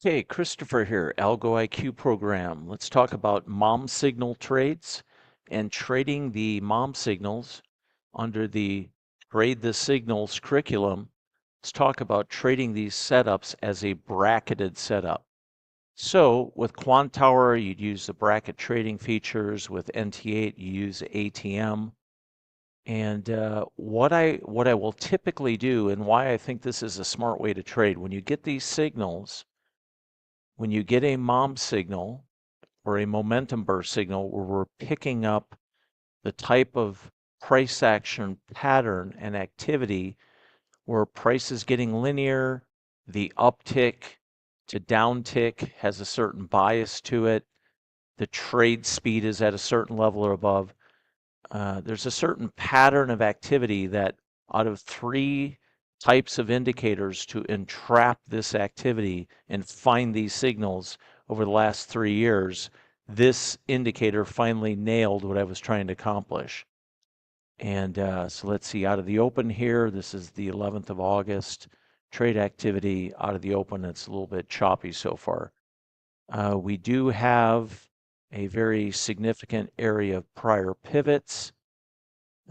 Okay, Christopher here, Algo IQ program. Let's talk about mom signal trades and trading the mom signals under the Trade the Signals curriculum. Let's talk about trading these setups as a bracketed setup. So with Quantower, you'd use the bracket trading features. With NT8, you use ATM. And what I will typically do, and why I think this is a smart way to trade, when you get these signals, when you get a mom signal or a momentum burst signal where we're picking up the type of price action pattern and activity where price is getting linear, the uptick to downtick has a certain bias to it, the trade speed is at a certain level or above. There's a certain pattern of activity that out of three types of indicators to entrap this activity and find these signals over the last 3 years, this indicator finally nailed what I was trying to accomplish. And so let's see, out of the open here, this is the 11th of August. Trade activity out of the open, it's a little bit choppy so far. We do have a very significant area of prior pivots.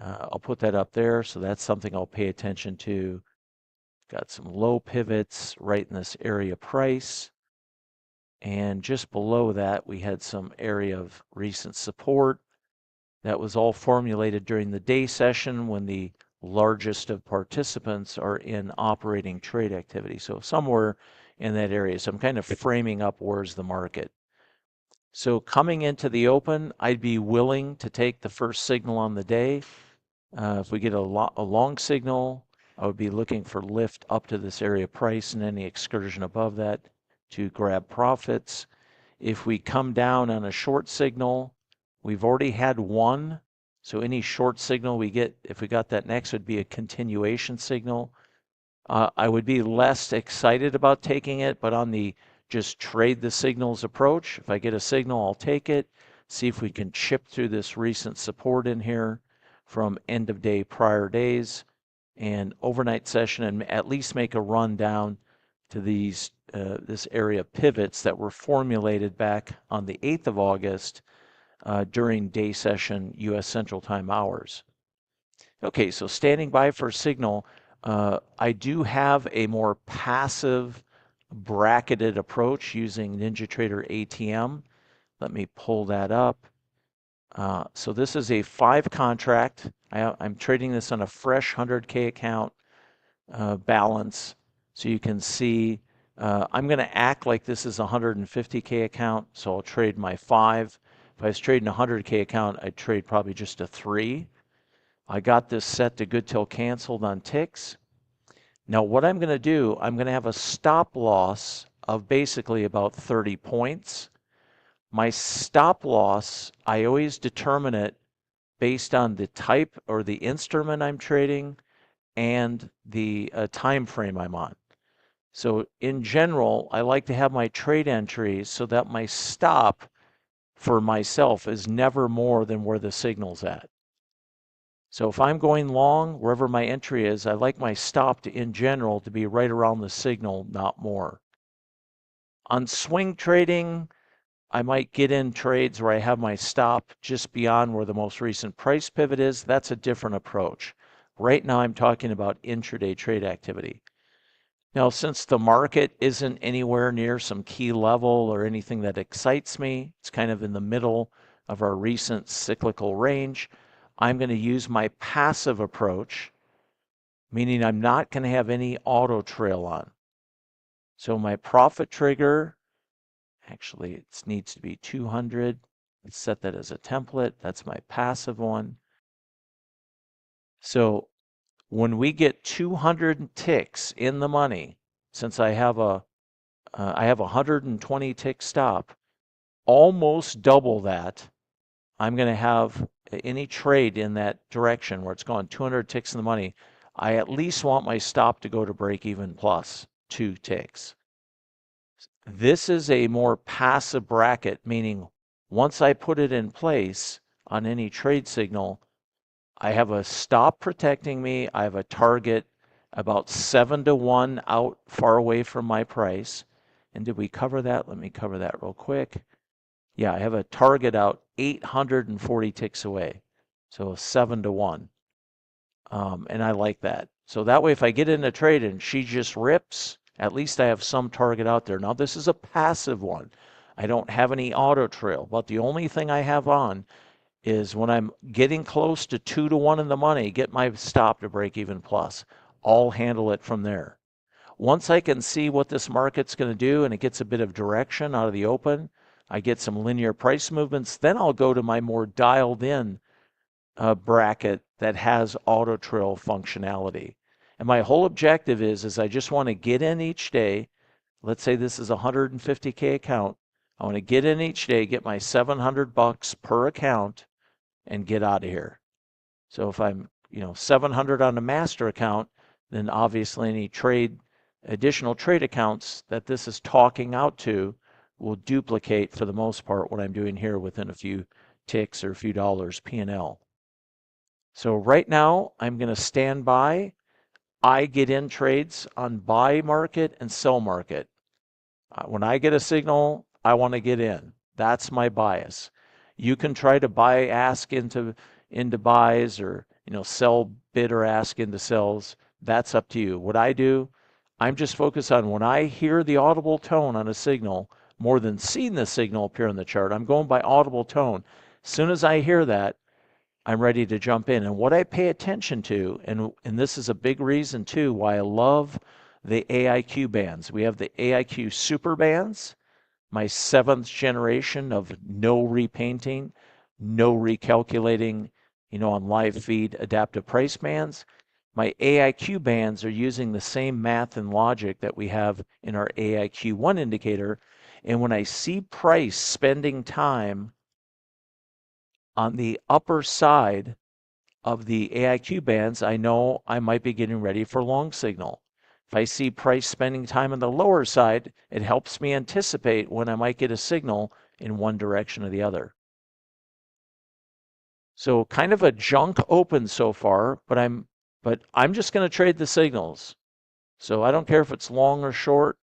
I'll put that up there, so that's something I'll pay attention to. Got some low pivots right in this area price. And just below that, we had some area of recent support. That was all formulated during the day session when the largest of participants are in operating trade activity. So somewhere in that area. So I'm kind of framing up where's the market. So coming into the open, I'd be willing to take the first signal on the day. If we get a long signal, I would be looking for lift up to this area price and any excursion above that to grab profits. If we come down on a short signal, we've already had one. So any short signal we get, if we got that next, would be a continuation signal. I would be less excited about taking it, but on the just trade the signals approach, if I get a signal, I'll take it, see if we can chip through this recent support in here from end of day prior days and overnight session and at least make a run down to these this area of pivots that were formulated back on the 8th of August during day session US Central Time hours. Okay, so standing by for a signal, I do have a more passive bracketed approach using NinjaTrader ATM. Let me pull that up. So this is a 5 contract. I'm trading this on a fresh 100K account balance. So you can see I'm going to act like this is a 150K account. So I'll trade my 5. If I was trading a 100K account, I'd trade probably just a 3. I got this set to good till canceled on ticks. Now what I'm going to do, I'm going to have a stop loss of basically about 30 points. My stop loss, I always determine it based on the type or the instrument I'm trading and the time frame I'm on. So in general, I like to have my trade entries so that my stop for myself is never more than where the signal's at. So if I'm going long, wherever my entry is, I like my stop to, in general, to be right around the signal, not more. On swing trading, I might get in trades where I have my stop just beyond where the most recent price pivot is. That's a different approach. Right now, I'm talking about intraday trade activity. Now, since the market isn't anywhere near some key level or anything that excites me, it's kind of in the middle of our recent cyclical range, I'm going to use my passive approach, meaning I'm not going to have any auto trail on. So my profit trigger, actually it needs to be 200. Let's set that as a template. That's my passive one. So when we get 200 ticks in the money, since I have a 120 tick stop, almost double that, I'm going to have any trade in that direction where it's gone 200 ticks in the money, I at least want my stop to go to break even plus 2 ticks. This is a more passive bracket, meaning once I put it in place on any trade signal, I have a stop protecting me. I have a target about 7 to 1 out far away from my price. And did we cover that? Let me cover that real quick. Yeah, I have a target out 840 ticks away. So 7-1. And I like that. So that way, if I get in a trade and she just rips, at least I have some target out there. Now, this is a passive one. I don't have any auto trail, but the only thing I have on is when I'm getting close to 2-1 in the money, get my stop to break even plus. I'll handle it from there. Once I can see what this market's going to do and it gets a bit of direction out of the open, I get some linear price movements, then I'll go to my more dialed in bracket that has auto trail functionality. And my whole objective is I just want to get in each day. Let's say this is a 150K account. I want to get in each day, get my $700 per account, and get out of here. So if I'm, 700 on a master account, then obviously any additional trade accounts that this is talking out to will duplicate for the most part what I'm doing here within a few ticks or a few dollars P&L. So right now I'm going to stand by. I get in trades on buy market and sell market. When I get a signal, I want to get in. That's my bias. You can try to buy ask into buys or sell bid or ask into sells. That's up to you. What I do, I'm just focused on when I hear the audible tone on a signal more than seeing the signal appear in the chart. I'm going by audible tone. As soon as I hear that, I'm ready to jump in. And what I pay attention to, and this is a big reason too why I love the AIQ bands. We have the AIQ super bands, my 7th generation of no repainting, no recalculating, on live feed adaptive price bands. My AIQ bands are using the same math and logic that we have in our AIQ1 indicator. And when I see price spending time on the upper side of the AIQ bands, I know I might be getting ready for long signal. If I see price spending time on the lower side, it helps me anticipate when I might get a signal in one direction or the other. So kind of a junk open so far, but I'm just going to trade the signals. So I don't care if it's long or short.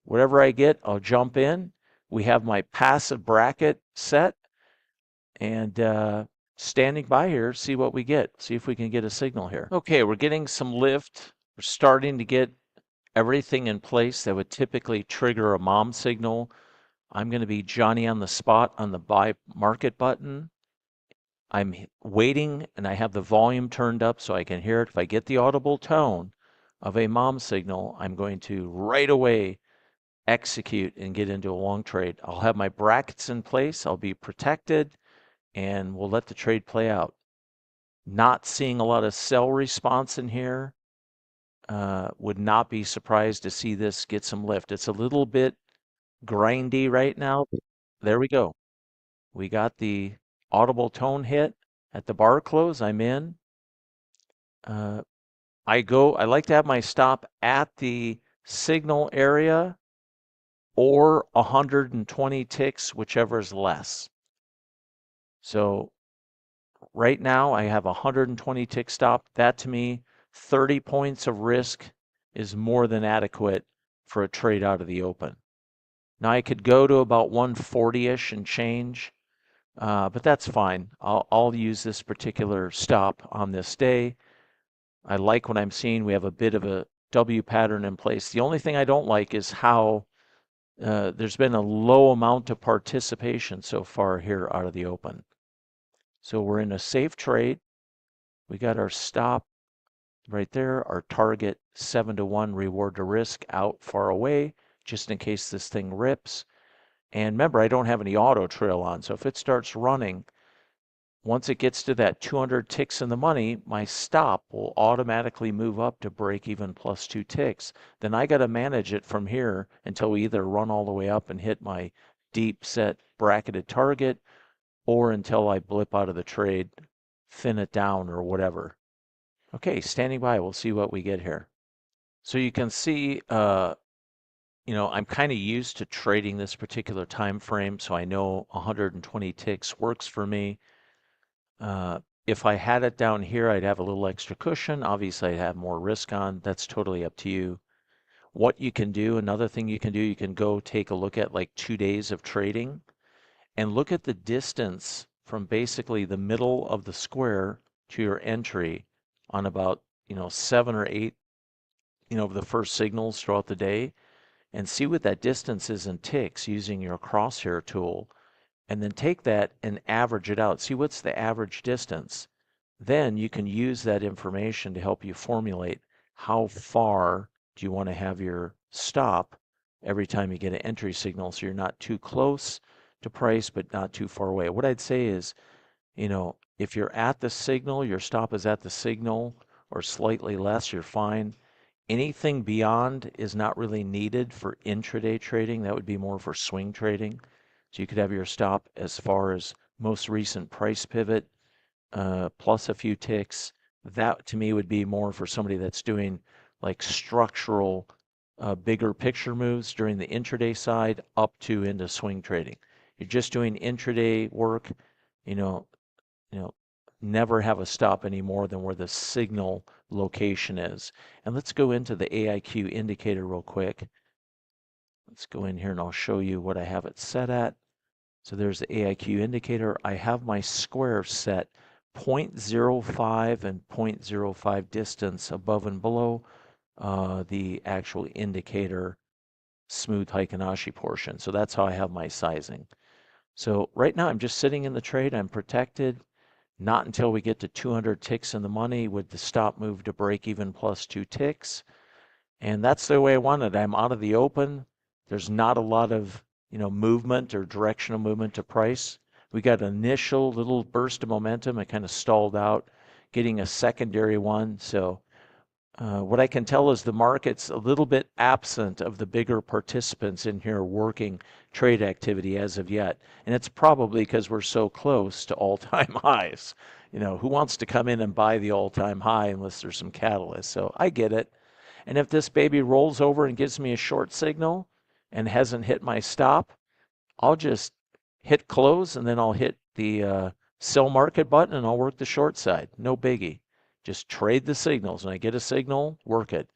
Whatever I get, I'll jump in. We have my passive bracket set, and standing by here, see what we get. See if we can get a signal here. Okay, we're getting some lift. We're starting to get everything in place that would typically trigger a mom signal. I'm going to be Johnny on the spot on the buy market button. I'm waiting and I have the volume turned up so I can hear it. If I get the audible tone of a mom signal, I'm going to right away execute and get into a long trade. I'll have my brackets in place. I'll be protected and we'll let the trade play out. Not seeing a lot of sell response in here. Would not be surprised to see this get some lift. It's a little bit grindy right now. There we go. We got the audible tone hit at the bar close. I'm in. I like to have my stop at the signal area or 120 ticks, whichever is less. So right now I have 120 tick stop. That to me, 30 points of risk is more than adequate for a trade out of the open. Now I could go to about 140-ish and change, but that's fine. I'll use this particular stop on this day. I like what I'm seeing. We have a bit of a W pattern in place. The only thing I don't like is how there's been a low amount of participation so far here out of the open. So we're in a safe trade. We got our stop right there, our target 7-1 reward to risk out far away, just in case this thing rips. And remember, I don't have any auto trail on, so if it starts running, once it gets to that 200 ticks in the money, my stop will automatically move up to break even plus 2 ticks. Then I got to manage it from here until we either run all the way up and hit my deep set bracketed target, or until I blip out of the trade, thin it down or whatever. Okay, standing by, we'll see what we get here. So you can see, I'm kind of used to trading this particular time frame, so I know 120 ticks works for me. If I had it down here, I'd have a little extra cushion. Obviously, I'd have more risk on. That's totally up to you. what you can do, another thing you can do, you can go take a look at like 2 days of trading and look at the distance from basically the middle of the square to your entry on about, 7 or 8, of the first signals throughout the day, and see what that distance is in ticks using your crosshair tool, and then take that and average it out. See what's the average distance. Then you can use that information to help you formulate how far do you want to have your stop every time you get an entry signal, so you're not too close to price but not too far away. What I'd say is, if you're at the signal, your stop is at the signal or slightly less, you're fine. Anything beyond is not really needed for intraday trading. That would be more for swing trading. So you could have your stop as far as most recent price pivot plus a few ticks. That to me would be more for somebody that's doing like structural, bigger picture moves during the intraday side up to into swing trading. You're just doing intraday work, you know, you know, never have a stop any more than where the signal location is. And let's go into the AIQ indicator real quick. Let's go in here and I'll show you what I have it set at. So there's the AIQ indicator. I have my square set 0.05 and 0.05 distance above and below the actual indicator smooth Heikin-Ashi portion. So that's how I have my sizing. So right now I'm just sitting in the trade. I'm protected. Not until we get to 200 ticks in the money would the stop move to break even plus 2 ticks. And that's the way I want it. I'm out of the open. There's not a lot of, movement or directional movement to price. We got an initial little burst of momentum. It kind of stalled out, getting a secondary one. So what I can tell is the market's a little bit absent of the bigger participants in here working trade activity as of yet. And it's probably because we're so close to all-time highs. Who wants to come in and buy the all-time high unless there's some catalyst? So I get it. And if this baby rolls over and gives me a short signal and hasn't hit my stop, I'll just hit close and then I'll hit the sell market button and I'll work the short side. No biggie. Just trade the signals. When I get a signal, work it.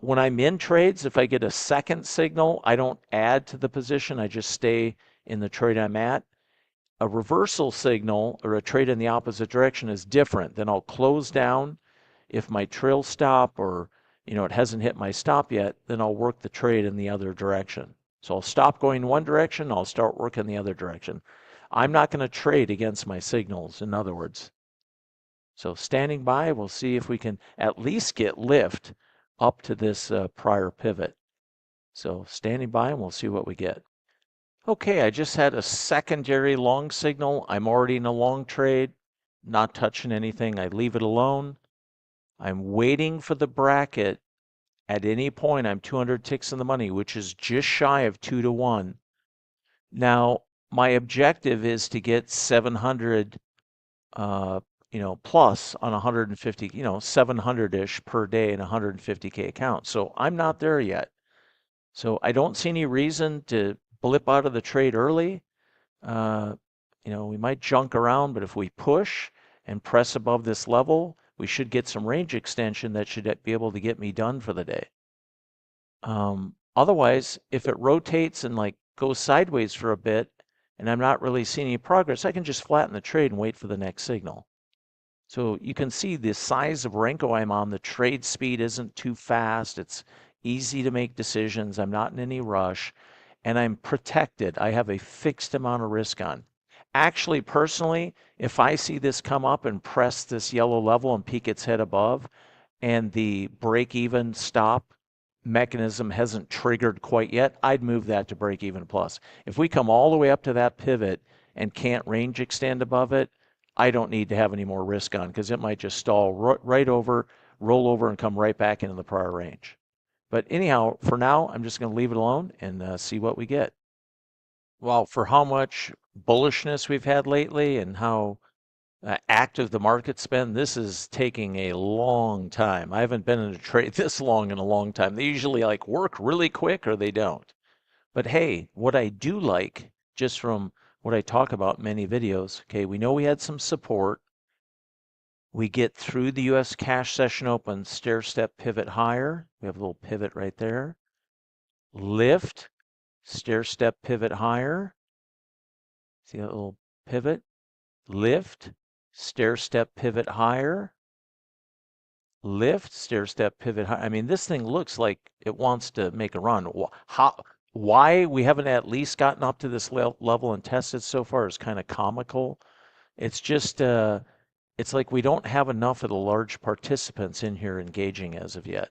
When I'm in trades, if I get a second signal, I don't add to the position. I just stay in the trade I'm at. A reversal signal or a trade in the opposite direction is different. Then I'll close down. If my trail stop or it hasn't hit my stop yet, then I'll work the trade in the other direction. So I'll stop going one direction. I'll start working the other direction. I'm not going to trade against my signals, in other words. So standing by, we'll see if we can at least get lift up to this prior pivot. So standing by and we'll see what we get. Okay, I just had a secondary long signal. I'm already in a long trade, not touching anything. I leave it alone. I'm waiting for the bracket. At any point, I'm 200 ticks in the money, which is just shy of 2 to 1. Now, my objective is to get 700 plus on 150, 700-ish per day in a 150K account. So I'm not there yet. So I don't see any reason to blip out of the trade early. We might junk around, but if we push and press above this level, we should get some range extension that should be able to get me done for the day. Otherwise, if it rotates and like goes sideways for a bit and I'm not really seeing any progress, I can just flatten the trade and wait for the next signal. So you can see the size of Renko I'm on. The trade speed isn't too fast. It's easy to make decisions. I'm not in any rush. And I'm protected. I have a fixed amount of risk on. Actually, personally, if I see this come up and press this yellow level and peek its head above, and the break-even stop mechanism hasn't triggered quite yet, I'd move that to break-even plus. If we come all the way up to that pivot and can't range extend above it, I don't need to have any more risk on because it might just stall right over, roll over, and come right back into the prior range. But anyhow, for now, I'm just going to leave it alone and see what we get. Well, for how much bullishness we've had lately and how active the market's been, this is taking a long time. I haven't been in a trade this long in a long time. They usually like work really quick or they don't. But hey, what I do like, just from what I talk about in many videos, okay, we know we had some support. We get through the US cash session open, stair step pivot higher. We have a little pivot right there. Lift, stair step pivot higher. See that little pivot? Lift, stair step pivot higher. Lift, stair step pivot higher. I mean, this thing looks like it wants to make a run. Why we haven't at least gotten up to this level and tested so far is kind of comical. It's just, it's like we don't have enough of the large participants in here engaging as of yet.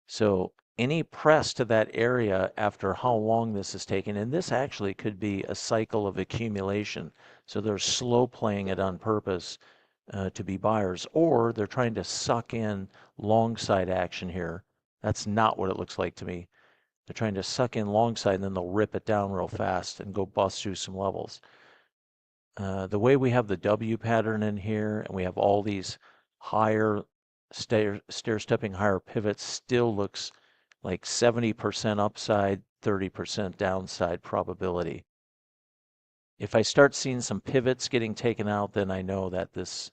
So any press to that area after how long this is taking, and this actually could be a cycle of accumulation. So they're slow playing it on purpose to be buyers, or they're trying to suck in long side action here. That's not what it looks like to me. They're trying to suck in long side and then they'll rip it down real fast and go bust through some levels. The way we have the W pattern in here and we have all these higher stair-stepping higher pivots still looks like 70% upside, 30% downside probability. If I start seeing some pivots getting taken out, then I know that this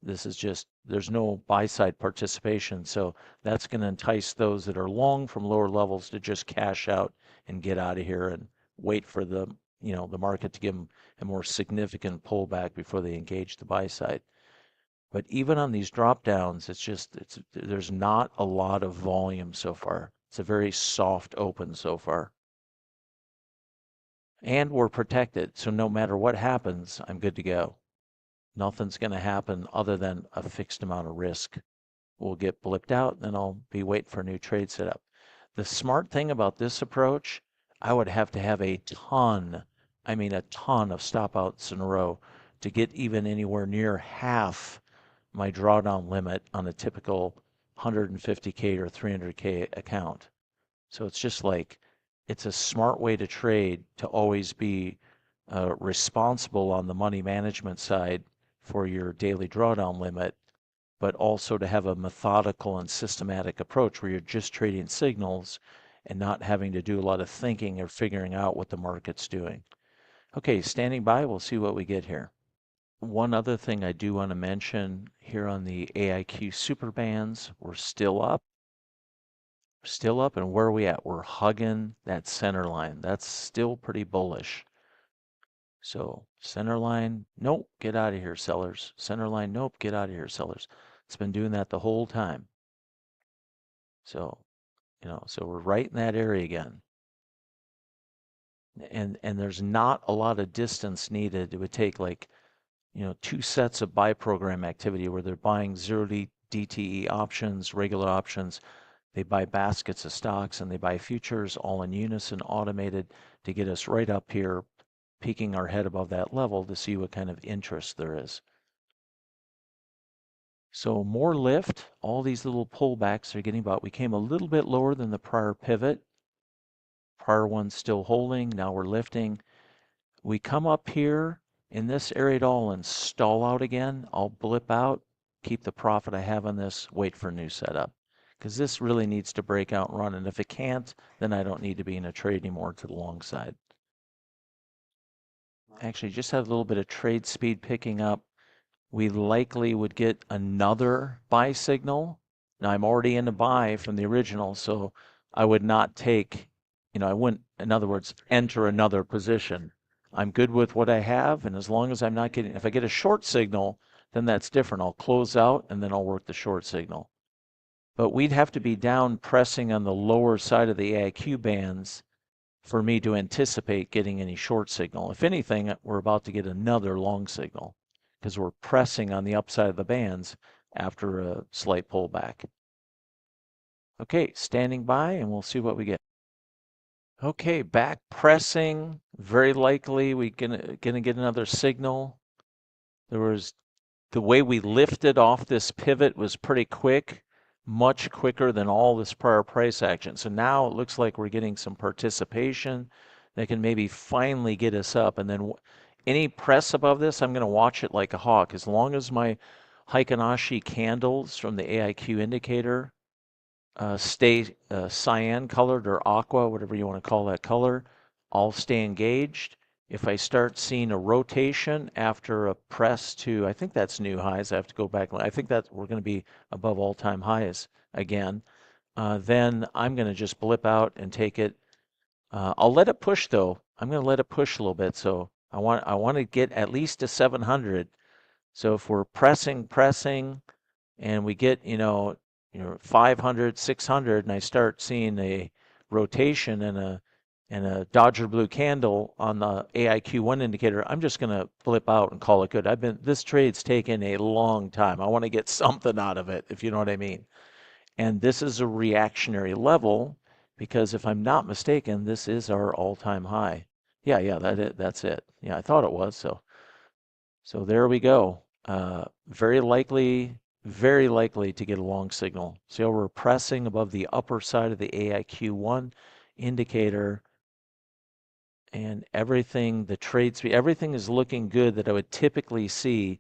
is just, there's no buy side participation. So that's going to entice those that are long from lower levels to just cash out and get out of here and wait for the, the market to give them a more significant pullback before they engage the buy side. But even on these drop downs, there's not a lot of volume so far. It's a very soft open so far. And we're protected. So no matter what happens, I'm good to go. Nothing's going to happen other than a fixed amount of risk. We'll get blipped out, and then I'll be waiting for a new trade setup. The smart thing about this approach, I would have to have a ton of stop outs in a row to get even anywhere near half my drawdown limit on a typical 150K or 300K account. So it's just like, it's a smart way to trade to always be responsible on the money management side for your daily drawdown limit, but also to have a methodical and systematic approach where you're just trading signals and not having to do a lot of thinking or figuring out what the market's doing. Okay, standing by, we'll see what we get here. One other thing I do want to mention here on the AIQ super bands, we're still up. Still up, and where are we at? We're hugging that center line. That's still pretty bullish. So center line, nope, get out of here, sellers. Center line, nope, get out of here, sellers. It's been doing that the whole time. So, so we're right in that area again. And there's not a lot of distance needed. It would take like, 2 sets of buy program activity where they're buying 0 DTE options, regular options. They buy baskets of stocks and they buy futures all in unison, automated to get us right up here, peeking our head above that level to see what kind of interest there is. So more lift, all these little pullbacks are getting about. We came a little bit lower than the prior pivot. Prior one still holding, now we're lifting. We come up here in this area at all and stall out again. I'll blip out, keep the profit I have on this, wait for a new setup. Because this really needs to break out and run. And if it can't, then I don't need to be in a trade anymore to the long side. Actually, just had a little bit of trade speed picking up. We likely would get another buy signal. Now I'm already in a buy from the original, so I would not take, I wouldn't, in other words, enter another position. I'm good with what I have, and as long as I'm not getting, if I get a short signal, then that's different. I'll close out and then I'll work the short signal. But we'd have to be down pressing on the lower side of the AIQ bands for me to anticipate getting any short signal. If anything, we're about to get another long signal because we're pressing on the upside of the bands after a slight pullback. Okay, standing by and we'll see what we get. Okay, back pressing. Very likely we're gonna get another signal. The way we lifted off this pivot was pretty quick, much quicker than all this prior price action. So now it looks like we're getting some participation that can maybe finally get us up. And then any press above this, I'm going to watch it like a hawk. As long as my Heikin-Ashi candles from the AIQ indicator stay cyan colored or aqua, whatever you want to call that color, I'll stay engaged. If I start seeing a rotation after a press to, I think that's new highs. I have to go back. I think that we're going to be above all-time highs again. Then I'm going to just blip out and take it. I'll let it push though. I'm going to let it push a little bit. So I want to get at least to 700. So if we're pressing, and we get 500, 600, and I start seeing a rotation and a Dodger blue candle on the AIQ1 indicator, I'm just going to flip out and call it good. This trade's taken a long time. I want to get something out of it, if you know what I mean. And this is a reactionary level because if I'm not mistaken, this is our all-time high. Yeah, that's it. Yeah, I thought it was. So there we go. Very likely to get a long signal. See how we're pressing above the upper side of the AIQ1 indicator, and everything, the trade speed, everything is looking good that I would typically see.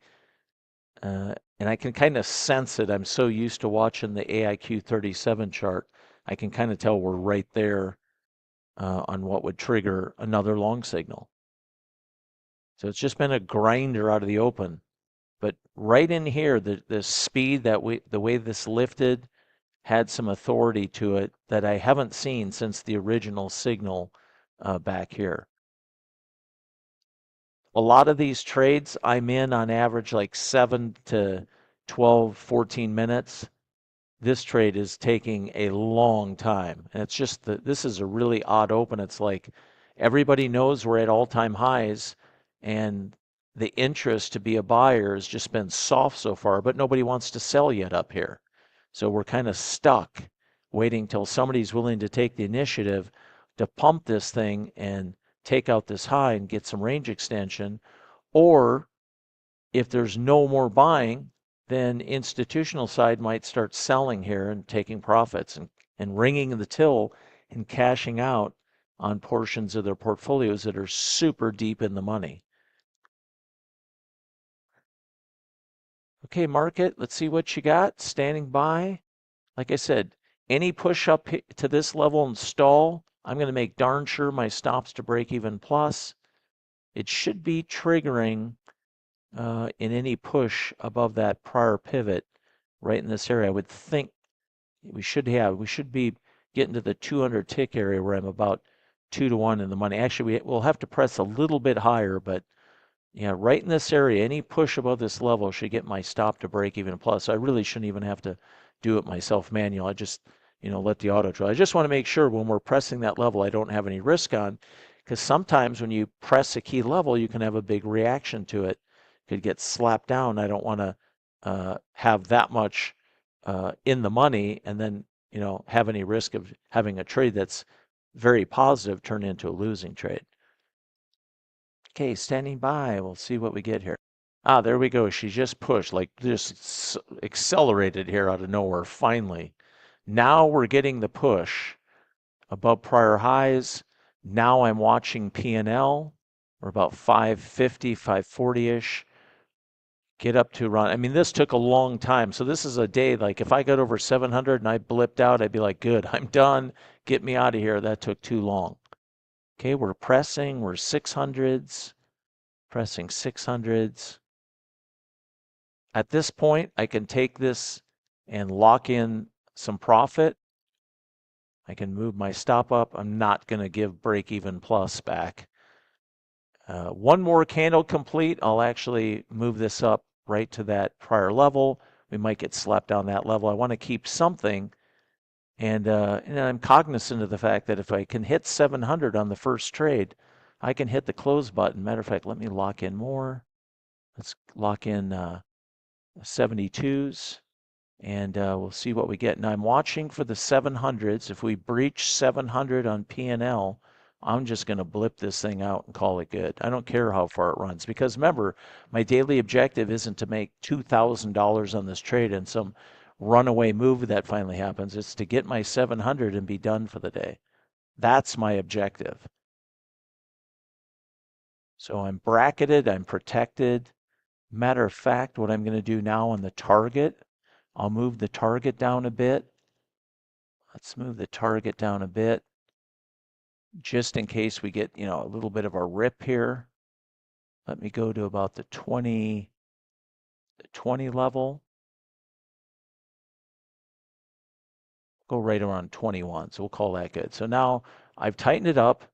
And I can kind of sense it. I'm so used to watching the AIQ 37 chart. I can kind of tell we're right there on what would trigger another long signal. So it's just been a grinder out of the open. But right in here, the speed the way this lifted had some authority to it that I haven't seen since the original signal back here. A lot of these trades I'm in on average like 7 to 12, 14 minutes. This trade is taking a long time. And it's just that this is a really odd open. It's like everybody knows we're at all-time highs, and the interest to be a buyer has just been soft so far, but nobody wants to sell yet up here. So we're kind of stuck waiting till somebody's willing to take the initiative to pump this thing and take out this high and get some range extension. Or if there's no more buying, then institutional side might start selling here and taking profits and ringing the till and cashing out on portions of their portfolios that are super deep in the money. Okay, market, let's see what you got. Standing by. Like I said, any push up to this level and stall, I'm going to make darn sure my stops to break even plus. It should be triggering in any push above that prior pivot right in this area. I would think we should be getting to the 200 tick area where I'm about 2-1 in the money. Actually, we'll have to press a little bit higher, but yeah, right in this area, any push above this level should get my stop to break even plus. I really shouldn't even have to do it myself manual. I just, let the auto draw. I just want to make sure when we're pressing that level, I don't have any risk on, because sometimes when you press a key level, you can have a big reaction to it. Could get slapped down. I don't want to have that much in the money and then, have any risk of having a trade that's very positive turn into a losing trade. Okay, standing by. We'll see what we get here. Ah, there we go. She just pushed, like just accelerated here out of nowhere, finally. Now we're getting the push above prior highs. Now I'm watching P&L. We're about 550, 540-ish. Get up to run. I mean, this took a long time. So this is a day, like if I got over 700 and I blipped out, I'd be like, good, I'm done. Get me out of here. That took too long. Okay, we're pressing. We're 600s. Pressing 600s. At this point, I can take this and lock in some profit. I can move my stop up. I'm not going to give break even plus back. One more candle complete. I'll actually move this up right to that prior level. We might get slapped down that level. I want to keep something. And I'm cognizant of the fact that if I can hit 700 on the first trade, I can hit the close button. Matter of fact, let me lock in more. Let's lock in 72s, and we'll see what we get. Now I'm watching for the 700s. If we breach 700 on P&L, I'm just going to blip this thing out and call it good. I don't care how far it runs, because remember, my daily objective isn't to make $2,000 on this trade and some runaway move that finally happens. It's to get my 700 and be done for the day. That's my objective. So I'm bracketed, I'm protected. Matter of fact, what I'm going to do now on the target, I'll move the target down a bit. Let's move the target down a bit. just in case we get, a little bit of a rip here. Let me go to about the 20 level. Go right around 21. So we'll call that good. So now I've tightened it up.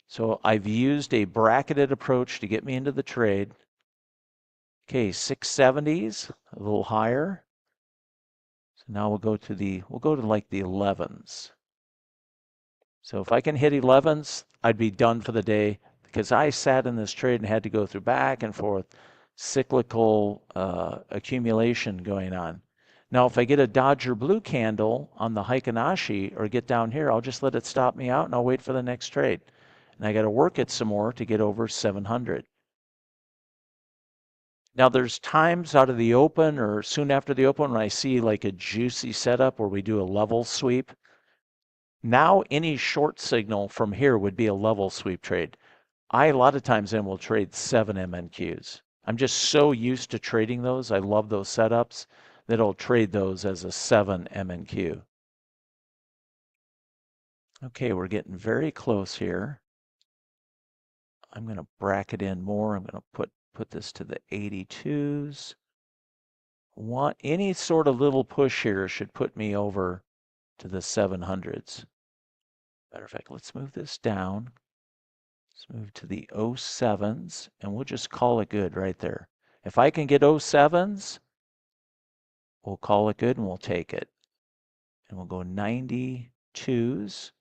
So I've used a bracketed approach to get me into the trade. Okay, 670s, a little higher. So now we'll go to like the 11s. So if I can hit 11s, I'd be done for the day because I sat in this trade and had to go through back and forth cyclical accumulation going on. Now, if I get a Dodger blue candle on the Heikinashi or get down here, I'll just let it stop me out and I'll wait for the next trade. And I got to work it some more to get over 700. Now, there's times out of the open or soon after the open when I see like a juicy setup where we do a level sweep. Now, any short signal from here would be a level sweep trade. A lot of times then will trade 7 MNQs. I'm just so used to trading those. I love those setups that I'll trade those as a 7 MNQ. Okay, we're getting very close here. I'm going to bracket in more. I'm going to put this to the 82s. Any sort of little push here should put me over to the 700s. Matter of fact, let's move this down. Let's move to the 07s, and we'll just call it good right there. If I can get 07s, we'll call it good and we'll take it. And we'll go 92s.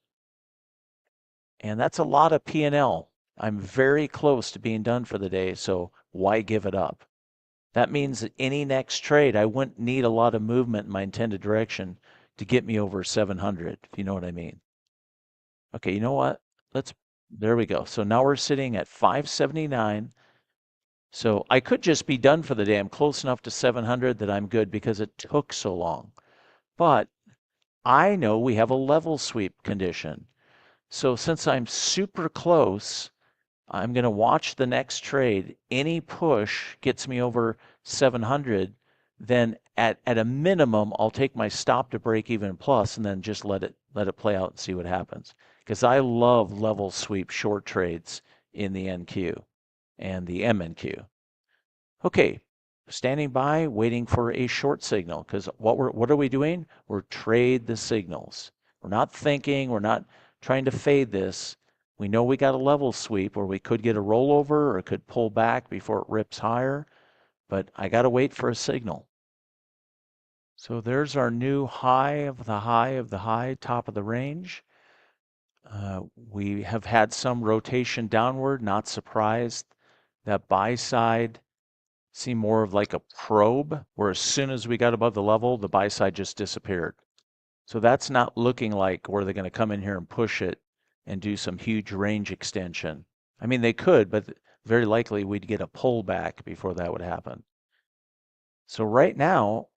And that's a lot of P&L. I'm very close to being done for the day, so why give it up? That means that any next trade, I wouldn't need a lot of movement in my intended direction to get me over 700, if you know what I mean. Okay, you know what? There we go. So now we're sitting at 579. So I could just be done for the day. I'm close enough to 700 that I'm good because it took so long. But I know we have a level sweep condition. So since I'm super close, I'm going to watch the next trade. Any push gets me over 700, then at a minimum, I'll take my stop to break even plus and then just let it play out and see what happens. Because I love level sweep short trades in the NQ and the MNQ. Okay, standing by, waiting for a short signal. Because what are we doing? We're trade the signals. We're not thinking. We're not trying to fade this. We know we got a level sweep where we could get a rollover or it could pull back before it rips higher, but I got to wait for a signal. So there's our new high of the high of the high, top of the range. We have had some rotation downward, not surprised. That buy side seemed more of like a probe, where as soon as we got above the level, the buy side just disappeared. So that's not looking like where they're going to come in here and push it and do some huge range extension. I mean, they could, but very likely we'd get a pullback before that would happen. So right now,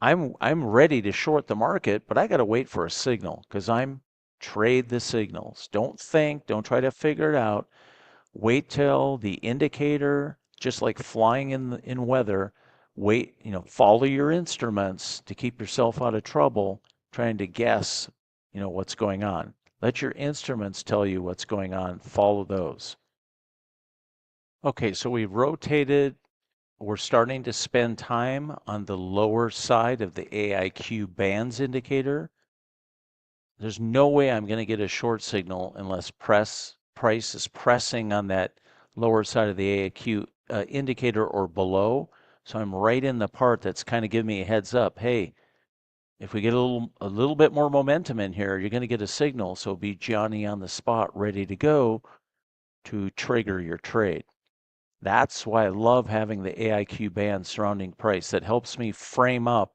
I'm ready to short the market, but I got to wait for a signal because I'm trade the signals. Don't think, don't try to figure it out. Wait till the indicator, just like flying in weather, wait, follow your instruments to keep yourself out of trouble trying to guess, what's going on. Let your instruments tell you what's going on. Follow those. Okay, so we've rotated. We're starting to spend time on the lower side of the AIQ bands indicator. There's no way I'm going to get a short signal unless price is pressing on that lower side of the AIQ indicator or below. So I'm right in the part that's kind of giving me a heads up. Hey, if we get a little bit more momentum in here, you're going to get a signal. So be Johnny on the spot, ready to go to trigger your trade. That's why I love having the AIQ band surrounding price. That helps me frame up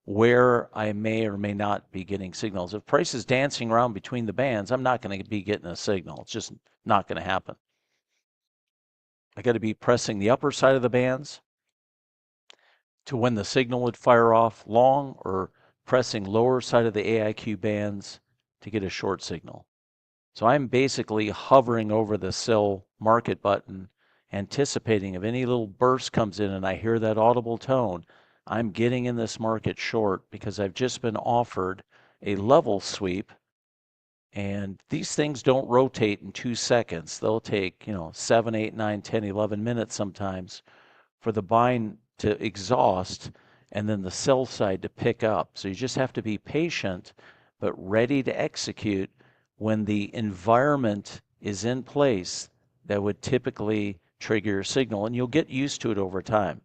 where I may or may not be getting signals. If price is dancing around between the bands, I'm not going to be getting a signal. It's just not going to happen. I got to be pressing the upper side of the bands to when the signal would fire off long, or pressing lower side of the AIQ bands to get a short signal. So I'm basically hovering over the sell market button, anticipating if any little burst comes in and I hear that audible tone, I'm getting in this market short because I've just been offered a level sweep And these things don't rotate in 2 seconds. They'll take, 7, 8, 9, 10, 11 minutes sometimes for the bind to exhaust and then the sell side to pick up. So you just have to be patient, but ready to execute when the environment is in place that would typically trigger your signal. And you'll get used to it over time.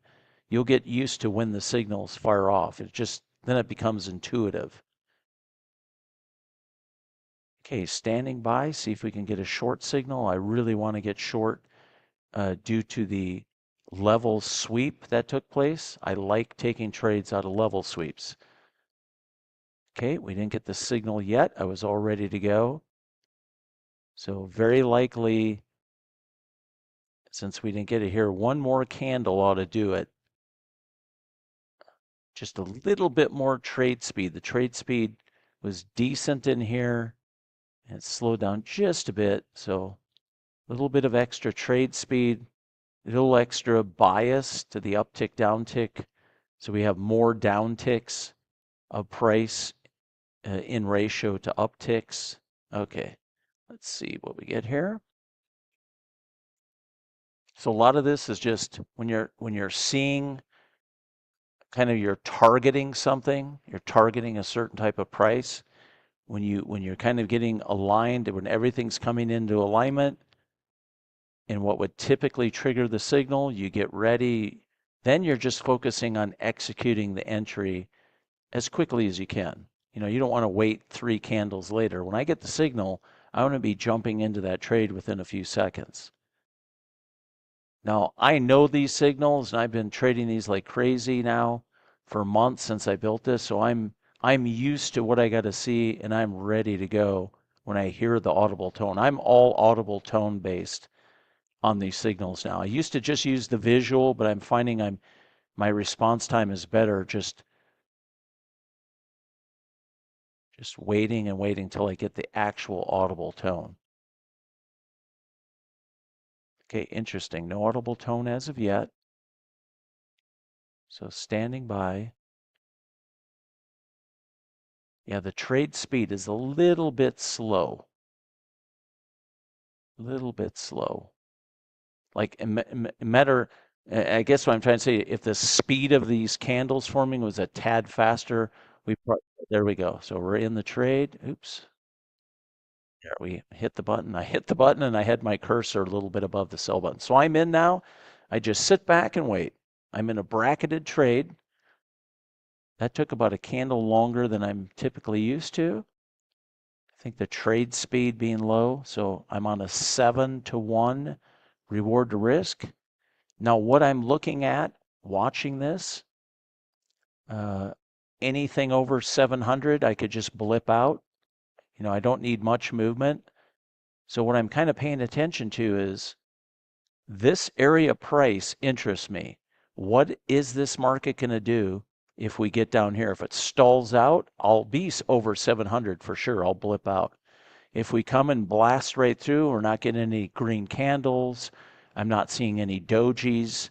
You'll get used to when the signals fire off. Then it becomes intuitive. Okay, standing by, see if we can get a short signal. I really want to get short due to the level sweep that took place. I like taking trades out of level sweeps. Okay, we didn't get the signal yet. I was all ready to go. So very likely, since we didn't get it here, one more candle ought to do it. Just a little bit more trade speed. The trade speed was decent in here. And it slowed down just a bit. So a little bit of extra trade speed, a little extra bias to the uptick, downtick. So we have more downticks of price in ratio to upticks. Okay, let's see what we get here. So a lot of this is just when you're seeing kind of you're targeting something, you're targeting a certain type of price. When you're kind of getting aligned, when everything's coming into alignment, and what would typically trigger the signal, you get ready. Then you're just focusing on executing the entry as quickly as you can. You don't want to wait 3 candles later. When I get the signal, I want to be jumping into that trade within a few seconds. Now, I know these signals, and I've been trading these like crazy now for months since I built this, so I'm used to what I got to see, and I'm ready to go when I hear the audible tone. I'm all audible tone based on these signals now. I used to just use the visual, but I'm finding my response time is better just waiting and waiting till I get the actual audible tone. Okay, interesting. No audible tone as of yet. So standing by. Yeah, the trade speed is a little bit slow. A little bit slow. Like matter, I guess what I'm trying to say, if the speed of these candles forming was a tad faster, there we go. So we're in the trade. Oops. There we hit the button. I hit the button and I had my cursor a little bit above the sell button. So I'm in now. I just sit back and wait. I'm in a bracketed trade. That took about a candle longer than I'm typically used to. I think the trade speed being low. So I'm on a 7-to-1 reward to risk. Now what I'm looking at, watching this, anything over 700, I could just blip out. I don't need much movement. So what I'm kind of paying attention to is this area price interests me. What is this market going to do if we get down here? If it stalls out, I'll be over 700 for sure. I'll blip out. If we come and blast right through, we're not getting any green candles. I'm not seeing any dojis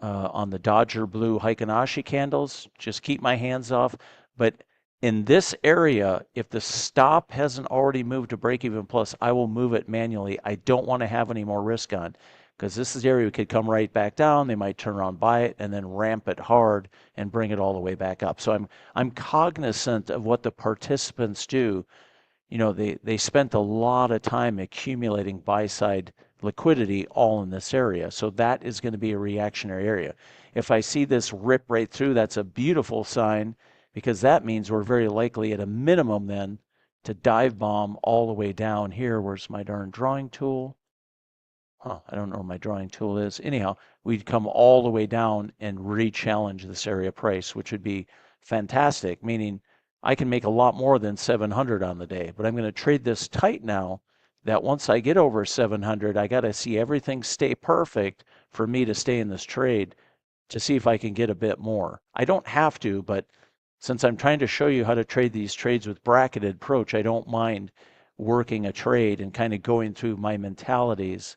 on the Dodger blue Heikin-Ashi candles. Just keep my hands off. But in this area, if the stop hasn't already moved to break even plus, I will move it manually. I don't want to have any more risk on because this is the area we could come right back down. They might turn around, buy it, and then ramp it hard and bring it all the way back up. So I'm cognizant of what the participants do. They spent a lot of time accumulating buy side liquidity all in this area. So that is going to be a reactionary area. If I see this rip right through, that's a beautiful sign because that means we're very likely at a minimum then to dive bomb all the way down here. Where's my darn drawing tool? I don't know where my drawing tool is. Anyhow, we'd come all the way down and re-challenge this area price, which would be fantastic, meaning I can make a lot more than 700 on the day. But I'm going to trade this tight now that once I get over 700, I got to see everything stay perfect for me to stay in this trade to see if I can get a bit more. I don't have to, but since I'm trying to show you how to trade these trades with bracketed approach, I don't mind working a trade and kind of going through my mentalities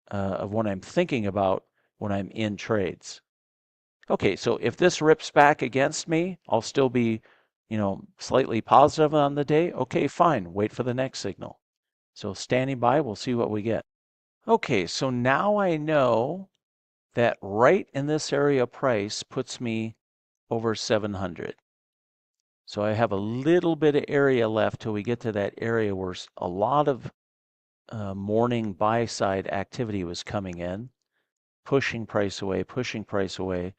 of what I'm thinking about when I'm in trades. Okay, so if this rips back against me, I'll still be, slightly positive on the day, okay, fine, wait for the next signal. So standing by, we'll see what we get. Okay, so now I know that right in this area price puts me over 700. So I have a little bit of area left till we get to that area where a lot of morning buy side activity was coming in, pushing price away,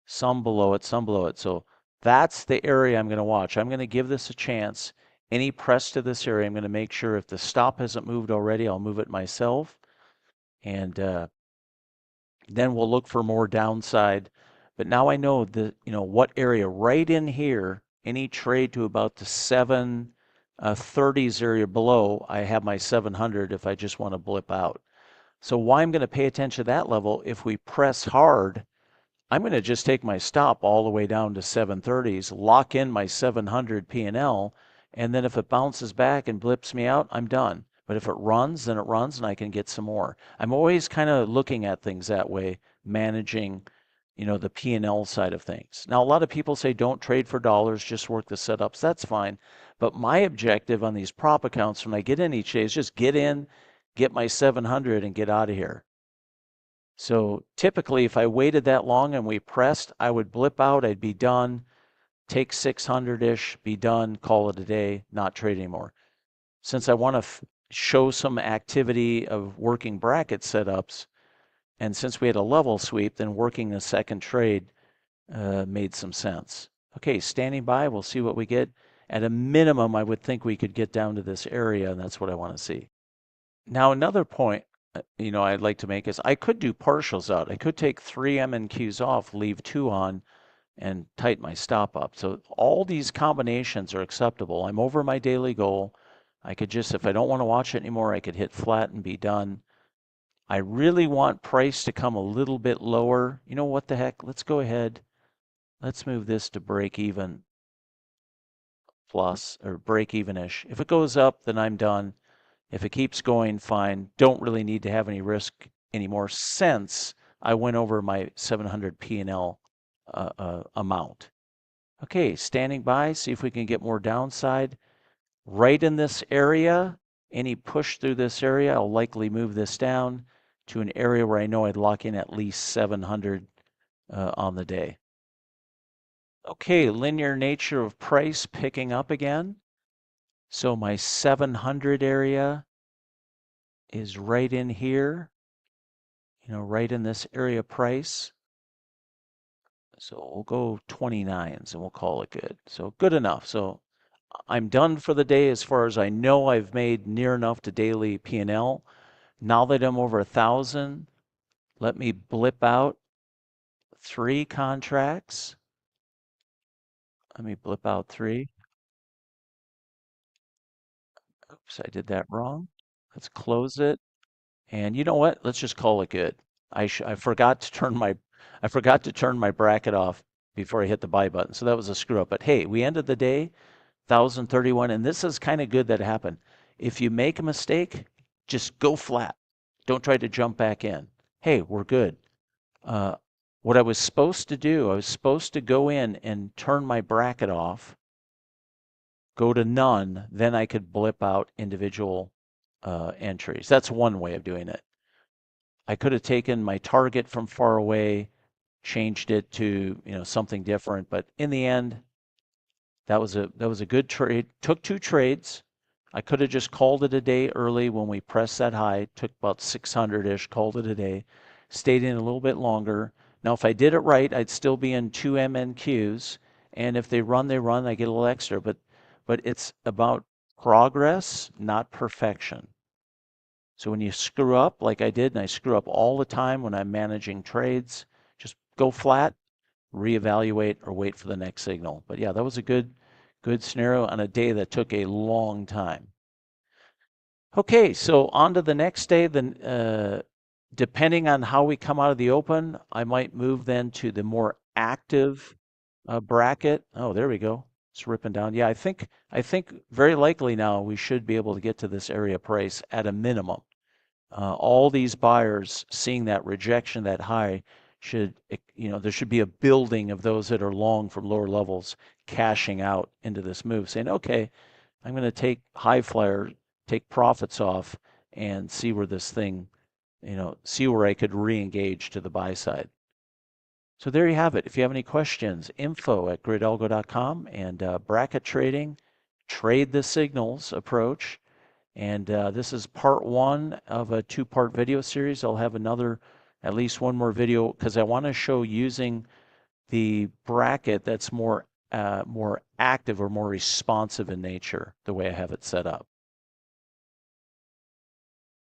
some below it, some below it. So that's the area I'm going to watch. I'm going to give this a chance. Any press to this area, I'm going to make sure if the stop hasn't moved already, I'll move it myself. And then we'll look for more downside. But now I know what area right in here, any trade to about the 730s area below, I have my 700 if I just want to blip out. So why I'm going to pay attention to that level, if we press hard, I'm going to just take my stop all the way down to 730s, lock in my 700 P&L, and then if it bounces back and blips me out, I'm done. But if it runs, then it runs and I can get some more. I'm always kind of looking at things that way, managing, the P&L side of things. Now, a lot of people say don't trade for dollars, just work the setups. That's fine. But my objective on these prop accounts when I get in each day is just get in, get my 700 and get out of here. So typically, if I waited that long and we pressed, I would blip out, I'd be done, take 600-ish, be done, call it a day, not trade anymore. Since I want to show some activity of working bracket setups, and since we had a level sweep, then working the second trade made some sense. Okay, standing by, we'll see what we get. At a minimum, I would think we could get down to this area, and that's what I want to see. Now, another point, I'd like to make is I could do partials out. I could take 3 MNQs off, leave 2 on, and tighten my stop up. So all these combinations are acceptable. I'm over my daily goal. I could just, if I don't want to watch it anymore, I could hit flat and be done. I really want price to come a little bit lower. You know what the heck? Let's go ahead. Let's move this to break even plus or break even-ish. If it goes up, then I'm done. If it keeps going, fine. Don't really need to have any risk anymore since I went over my 700 P&L amount. Okay, standing by, see if we can get more downside. Right in this area, any push through this area, I'll likely move this down to an area where I know I'd lock in at least 700 on the day. Okay, linear nature of price picking up again. So my 700 area is right in here, right in this area price. So we'll go 29s and we'll call it good. So good enough. So I'm done for the day as far as I know I've made near enough to daily P&L. Now that I'm over 1,000, let me blip out 3 contracts. Let me blip out 3. Oops, I did that wrong. Let's close it. And you know what? Let's just call it good. I forgot to turn my bracket off before I hit the buy button. So that was a screw up. But hey, we ended the day 1,031, and this is kind of good that happened. If you make a mistake, just go flat. Don't try to jump back in. Hey, we're good. What I was supposed to do, I was supposed to go in and turn my bracket off, go to none, then I could blip out individual entries. That's one way of doing it. I could have taken my target from far away, changed it to something different, but in the end, that was a good trade. Took 2 trades. I could have just called it a day early when we pressed that high. Took about 600-ish, called it a day. Stayed in a little bit longer. Now, if I did it right, I'd still be in 2 MNQs, and if they run, they run. I get a little extra, but it's about progress, not perfection. So when you screw up like I did, and I screw up all the time when I'm managing trades, just go flat, reevaluate, or wait for the next signal. But yeah, that was a good scenario on a day that took a long time. Okay, so on to the next day. Then, depending on how we come out of the open, I might move then to the more active bracket. Oh, there we go. It's ripping down. Yeah, I think very likely now we should be able to get to this area price at a minimum. All these buyers seeing that rejection that high should, there should be a building of those that are long from lower levels cashing out into this move, saying, okay, I'm going to take high flyer, take profits off, and see where this thing, see where I could re-engage to the buy side. So there you have it. If you have any questions, info@gridalgo.com, and bracket trading, trade the signals approach. And this is part one of a two-part video series. I'll have at least one more video, because I want to show using the bracket that's more active or more responsive in nature, the way I have it set up.